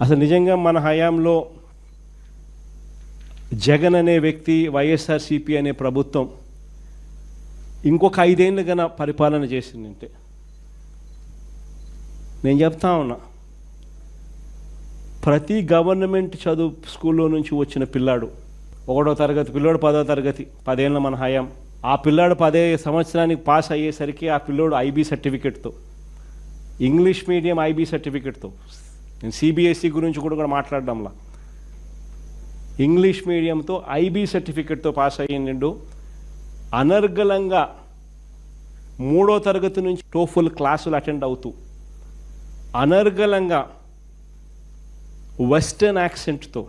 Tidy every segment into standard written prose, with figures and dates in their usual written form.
అసలు నిజంగా మన హయాంలో జగన్ అనే వ్యక్తి, వైఎస్ఆర్సీపీ అనే ప్రభుత్వం ఇంకొక 5 ఏళ్ళు కన్నా పరిపాలన చేసిందంటే నేను చెప్తా ఉన్నా, ప్రతి గవర్నమెంట్ చదువు స్కూల్లో నుంచి వచ్చిన పిల్లాడు, 1వ తరగతి పిల్లోడు 10వ తరగతి, 10 ఏళ్ళ మన హయాం, ఆ పిల్లాడు 10 సంవత్సరానికి పాస్ అయ్యేసరికి ఆ పిల్లోడు ఐబీ సర్టిఫికెట్తో, ఇంగ్లీష్ మీడియం ఐబీ సర్టిఫికెట్తో, నేను సిబిఎస్ఈ గురించి కూడా మాట్లాడడంలా, ఇంగ్లీష్ మీడియంతో ఐబీ సర్టిఫికెట్తో పాస్ అయ్యిండు. అనర్గళంగా 3వ తరగతి నుంచి టోఫుల్ క్లాసులు అటెండ్ అవుతూ అనర్గళంగా వెస్టర్న్ యాక్సెంట్తో,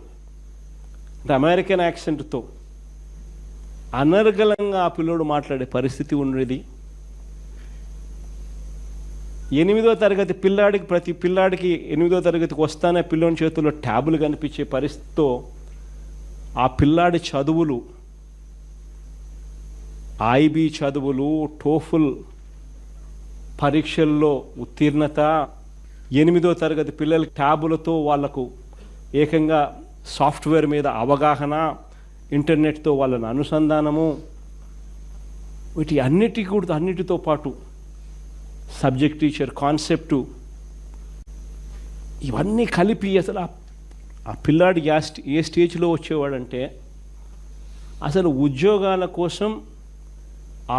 అంటే అమెరికన్ యాక్సెంట్తో అనర్గళంగా ఆ పిల్లోడు మాట్లాడే పరిస్థితి ఉండేది. 8వ తరగతి పిల్లాడికి, ప్రతి పిల్లాడికి 8వ తరగతికి వస్తానే పిల్లోని చేతుల్లో ట్యాబులు కనిపించే పరిస్థితితో ఆ పిల్లాడి చదువులు, ఐబీ చదువులు, టోఫుల్ పరీక్షల్లో ఉత్తీర్ణత, 8వ తరగతి పిల్లలకి ట్యాబులతో వాళ్లకు ఏకంగా సాఫ్ట్వేర్ మీద అవగాహన, ఇంటర్నెట్తో వాళ్ళని అనుసంధానము, అన్నిటితో పాటు సబ్జెక్ట్ టీచర్ కాన్సెప్టు, ఇవన్నీ కలిపి అసలు ఆ పిల్లాడి ఏ స్టేజ్లో వచ్చేవాడంటే, అసలు ఉద్యోగాల కోసం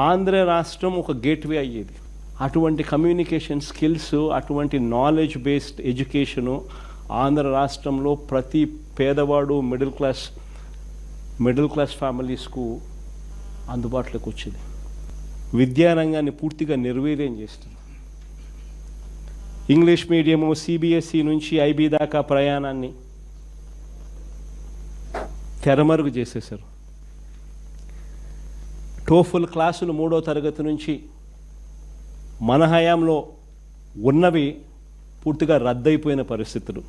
ఆంధ్ర రాష్ట్రం ఒక గేట్వే అయ్యేది. అటువంటి కమ్యూనికేషన్ స్కిల్స్, అటువంటి నాలెడ్జ్ బేస్డ్ ఎడ్యుకేషను ఆంధ్ర రాష్ట్రంలో ప్రతి పేదవాడు, మిడిల్ క్లాస్ ఫ్యామిలీస్కు అందుబాటులోకి వచ్చింది. విద్యారంగాన్ని పూర్తిగా నిర్వీర్యం చేస్తుంది. ఇంగ్లీష్ మీడియము, సిబిఎస్ఈ నుంచి ఐబీ దాకా ప్రయాణాన్ని తెరమరుగు చేసేశారు. టోఫుల్ క్లాసులు 3వ తరగతి నుంచి మన హయాంలో ఉన్నవి పూర్తిగా రద్దయిపోయిన పరిస్థితులు.